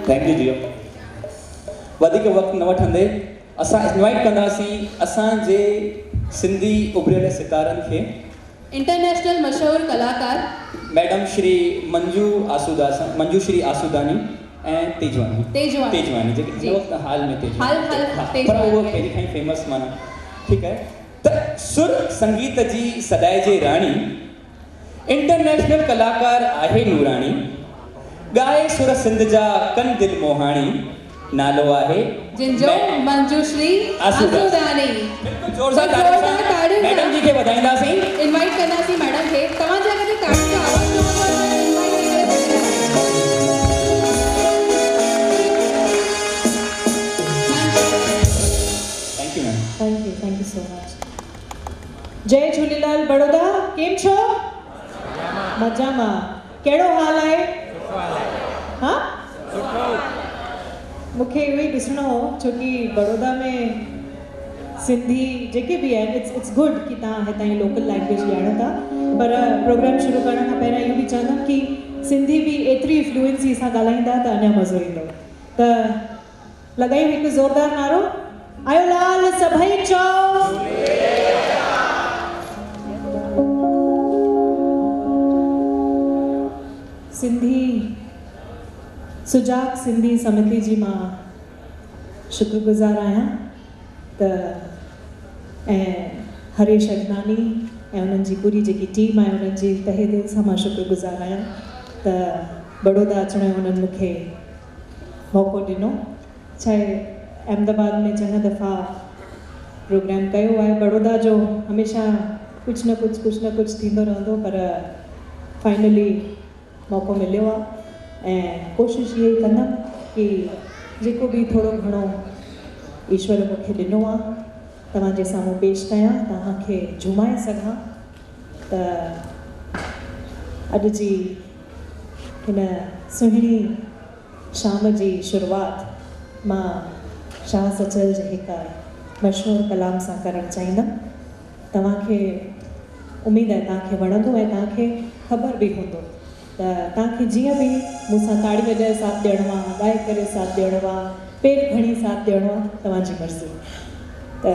Thank you जियो वधीक वक्त न वठंदे असां इनवाइट कंदासीं असांजे सिंधी उभरियल सितारनि खे इंटरनेशनल मशहूर कलाकार मैडम श्री मंजू श्री आसूदानी ऐं तेजवानी जेके हिन वक़्तु हाल में तेजवानी पर उहो पहिरीं खां ई फेमस माना ठीकु आहे त सुर संगीत जी सदाइजे राणी इंटरनेशनल कलाकार आहे नूराणी गाए सुर सिंध जा कन दिल मोहाणी नालो आहे जिनजो मंजूश्री आसूदानी बिल्कुल जोरदार ताड़ी मैडम जी खे वधाईंदासीं इनवाइट कंदासीं मैडम खे तव्हां जे अगरि ताड़ी जो आवाज़ न हूंदो thank you ma'am thank you so much जय झूलेलाल बड़ौदा केम छो मजा मां कहिड़ो हाल आहे हाँ मूंखे इहो ई ॾिसणो हो छो कि बड़ौदा में सिंधी जेके बि आहिनि इट्स गुड कि तव्हां हितां जी लोकल लैंग्वेज ॼाणो था पर प्रोग्राम शुरू करण खां पहिरियों इहो बि चवंदमि कि सिंधी बि एतिरी फ्लुएंसी सां ॻाल्हाईंदा त अञा मज़ो ईंदो त लॻायूं हिकु ज़ोरदार नारो आयो लाल सभई चओ सिंधी सुजाग सिंधी समिति जी मां शुक्रगुज़ार आहियां त ऐं हरीश अजनानी ऐं उन्हनि जी पूरी जेकी टीम आहे उन्हनि जी तहे दिलि सां मां शुक्रगुज़ार आहियां त बड़ौदा अचण जो उन्हनि मूंखे मौक़ो ॾिनो छाहे अहमदाबाद में चङा दफ़ा प्रोग्राम कयो आहे बड़ौदा जो हमेशह कुझु न कुझु थींदो रहंदो पर फाइनली मौक़ो मिलियो आहे ऐं कोशिशि इहा ई कंदमि कि जेको बि थोरो घणो ईश्वर मूंखे ॾिनो आहे तव्हांजे साम्हूं पेश कयां तव्हांखे झुमाए सघां त अॼु जी हिन सुहिणी शाम जी शुरूआति मां शाह सचल जे हिकु मशहूरु कलाम सां करणु चाहींदमि तव्हांखे उमेदु आहे तव्हांखे वणंदो ऐं तव्हांखे ख़बर बि हूंदो त तव्हांखे जीअं बि मूंसां ताड़ी वॼाए साथ ॾियणो आहे ॻाए करे साथ ॾियणो आहे पेर खणी साथ ॾियणो आहे तव्हांजी मर्ज़ी त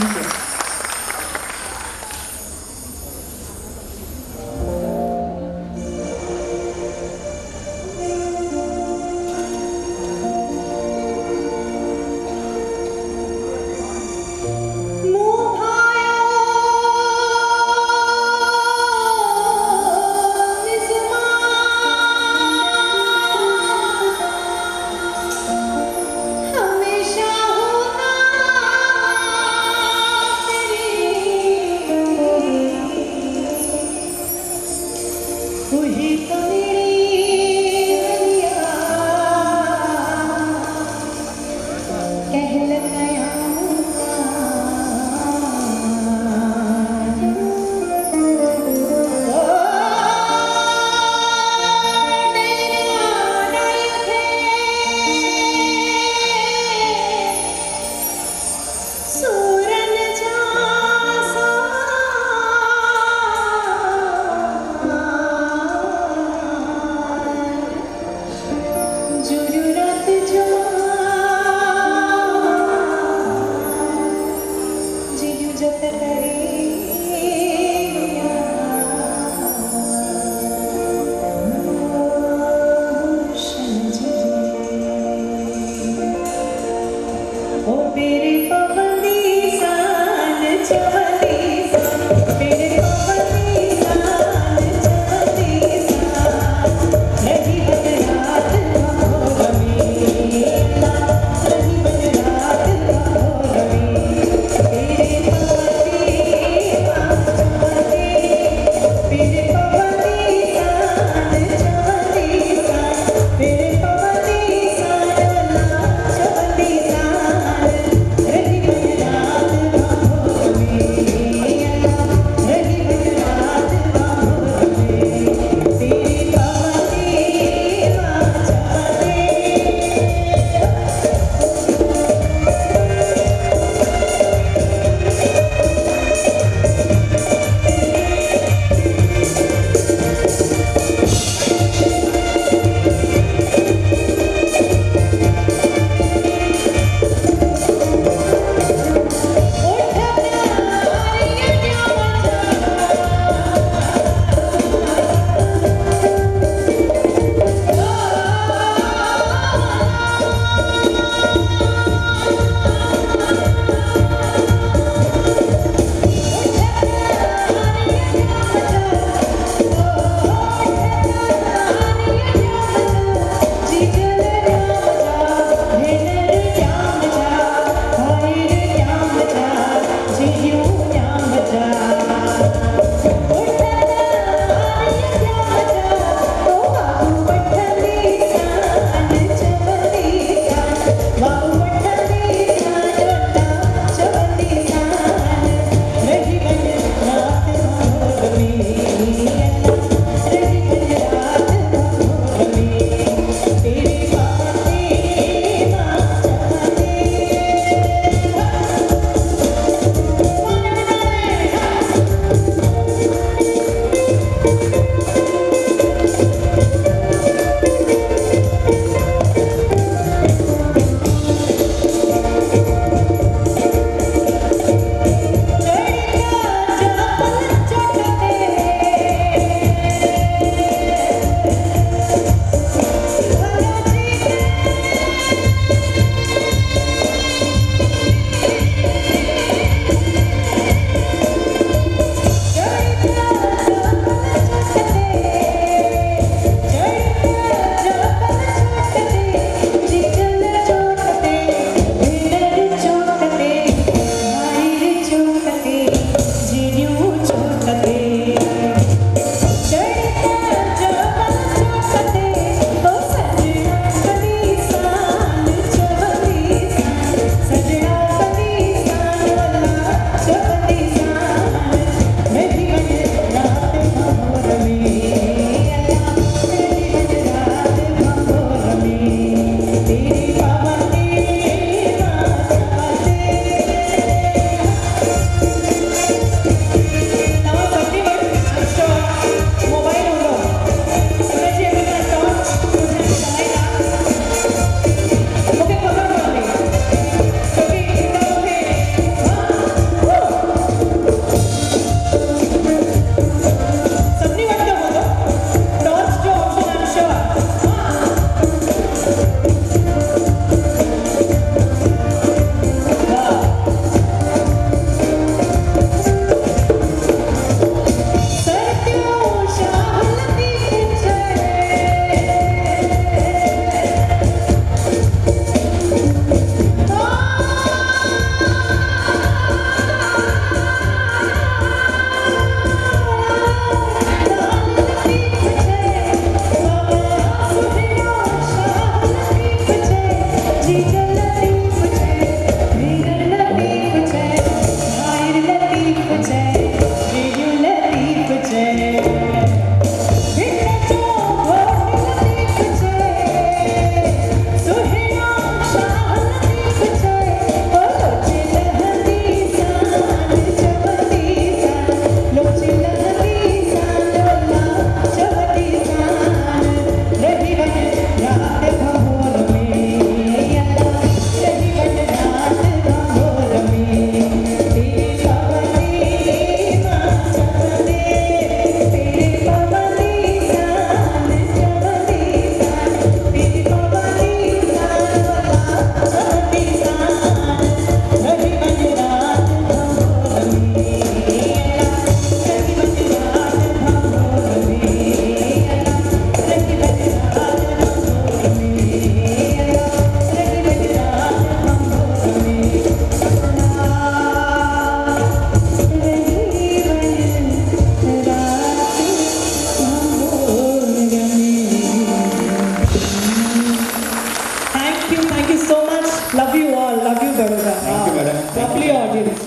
thank you.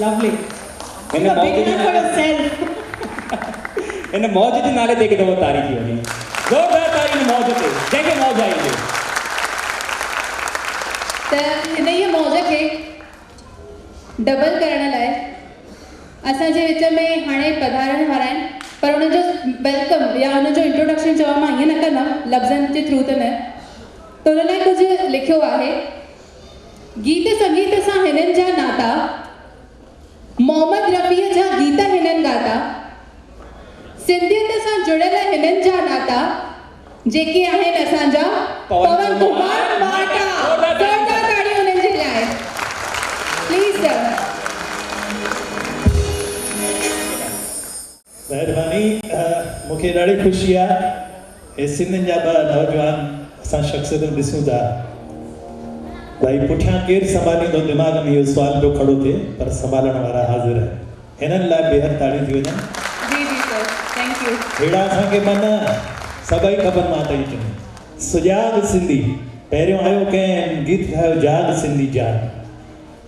lovely. In You're मौज big जे enough for नाले yourself. इन मौज जे नाले ते हिकु दफ़ो तारी थी वञे ज़ोरदार तारी इन मौज ते जंहिंखे मौज आई हुजे त हिन ई मौज खे डबल करण लाइ असांजे विच में हाणे पधारण वारा आहिनि पर उन्हनि जो वेलकम या उन्हनि जो इंट्रोडक्शन चवां मां ईअं न कंदमि लफ़्ज़नि जे थ्रू त न त उन लाइ कुझु लिखियो आहे गीत संगीत सां हिननि जा नाता मोहम्मद रफ़ीअ जा गीत हिननि ॻाता सिंधियत सां जुड़ियल हिननि जा नाता जेके आहिनि असांजा पवन कुमार माटा ज़ोरदार ताड़ी उन्हनि जे लाइ प्लीज़ सर महिरबानी मूंखे ॾाढी ख़ुशी आहे हे सिंधियुनि जा ॿ नौजवान असां शख़्सियतूं ॾिसूं था भाई पुठियां केरु संभालींदो दिमाग़ में इहो सुवाल पियो खड़ो थिए पर संभालण वारा हाज़िर आहिनि हिननि लाइ बेहद ताड़ियूं थी वञनि जी जी सर थैंक यू अहिड़ा असांखे मन सभई खपनि मां त ई चवंदुमि सुजाॻ सिंधी पहिरियों आयो कंहिं गीत ठाहियो जाॻ सिंधी जाॻ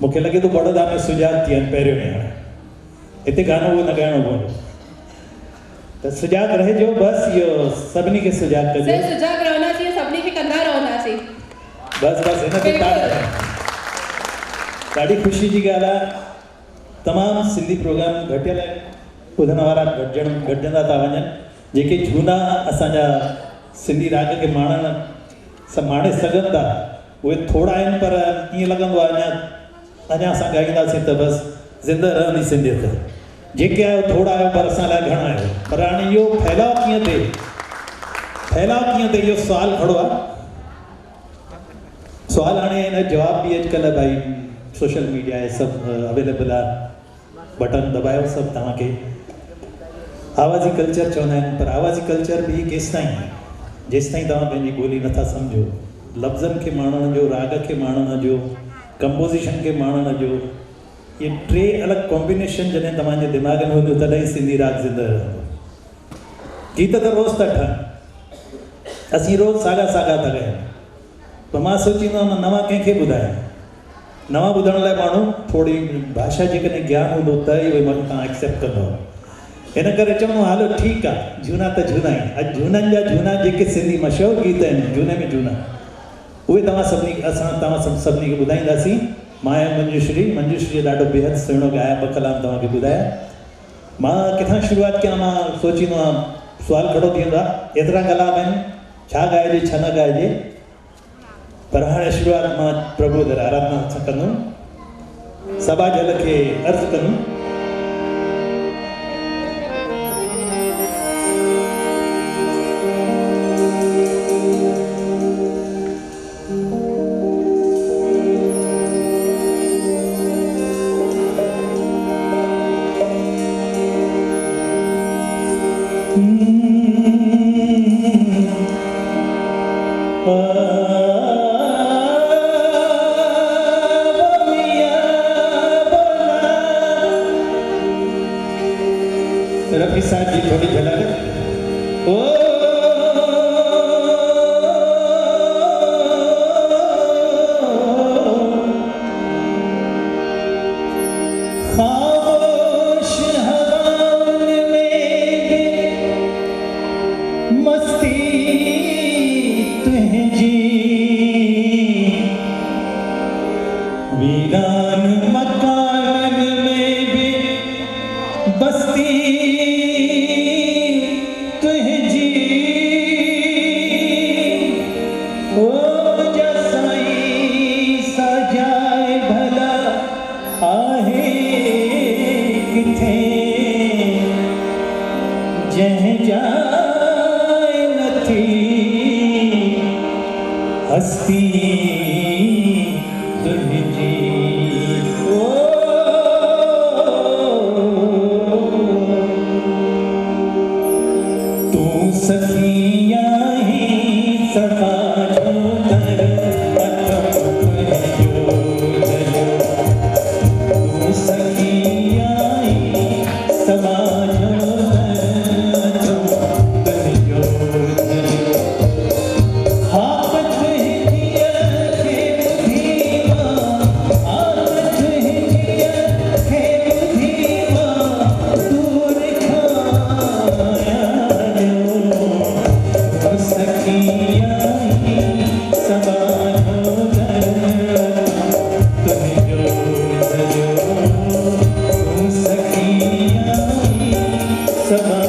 मूंखे लॻे थो बड़ौदा में सुजाॻ थी आहिनि पहिरियों में हाणे हिते गानो उहो न ॻाइणो पवंदो त सुजाॻ रहिजो बसि इहो सभिनी खे सुजाॻ कजो सर सुजाॻ रहंदासीं सभिनी खे कंदा रहंदासीं बसि बसि हिन ते ॾाढी ख़ुशी जी ॻाल्हि आहे तमामु सिंधी प्रोग्राम घटियल आहिनि ॿुधण वारा घटिजंदा था वञनि जेके झूना असांजा सिंधी राग खे माणे सघनि था उहे थोरा आहिनि पर ईअं लॻंदो आहे अञा असां ॻाईंदासीं त बसि ज़िंदह रहंदी सिंधियत जेके आहियो थोरा आहियो पर असां लाइ घणा आहियो पर हाणे इहो फैलाव कीअं थिए इहो सुवालु खड़ो आहे सुवाल हाणे हिन जवाब बि अॼुकल्ह भाई सोशल मीडिया आहे सभु अवेलेबल आहे बटन दबायो सभु तव्हांखे आवाज़ी कल्चर चवंदा आहिनि पर आवाज़ी कल्चर बि केसिताईं जेसिताईं तव्हां पंहिंजी ॿोली नथा सम्झो लफ़्ज़नि खे माणण जो राग खे माणण जो कंपोज़िशन खे माणण जो इहे टे अलॻि कॉम्बिनेशन जॾहिं तव्हांजे दिमाग़ में हूंदो तॾहिं सिंधी राग ज़िंदह रहंदो गीत त रोज़ था ठहनि असीं रोज़ साॻा था ॻायूं पर मां सोचींदो आहियां नवां कंहिंखे ॿुधायां नवां ॿुधण लाइ माण्हू थोरी भाषा जेकॾहिं ज्ञान हूंदो त ई उहे तव्हां एक्सेप्ट कंदो हिन करे चवंदो हलो ठीकु आहे झूना त झूना ई अॼु झूननि जा झूना जेके सिंधी मशहूरु गीत आहिनि झूने में झूना उहे तव्हां सभिनी खे ॿुधाईंदासीं मां आहियां मंजूश्री ॾाढो बेहद सुहिणो ॻाया ॿ कलाम तव्हांखे ॿुधाया मां किथां शुरूआति कयां मां सोचींदो आहियां सुवालु खड़ो थी वेंदो आहे एतिरा कलाम आहिनि छा ॻाइजे छा न ॻाइजे पर हाणे शुरूआति मां प्रभु दर आराधना सां कंदुमि सभा जल खे अर्ज़ु कंदुमि रफ़ी साहब जी थोड़ी झलक ओ खामोश हवाओं में मस्ती तुझी वीरान मकान में भी बस्ती हस्ती तुझी ओ तू सखिया ही सफा तू सखिया ही समाज समा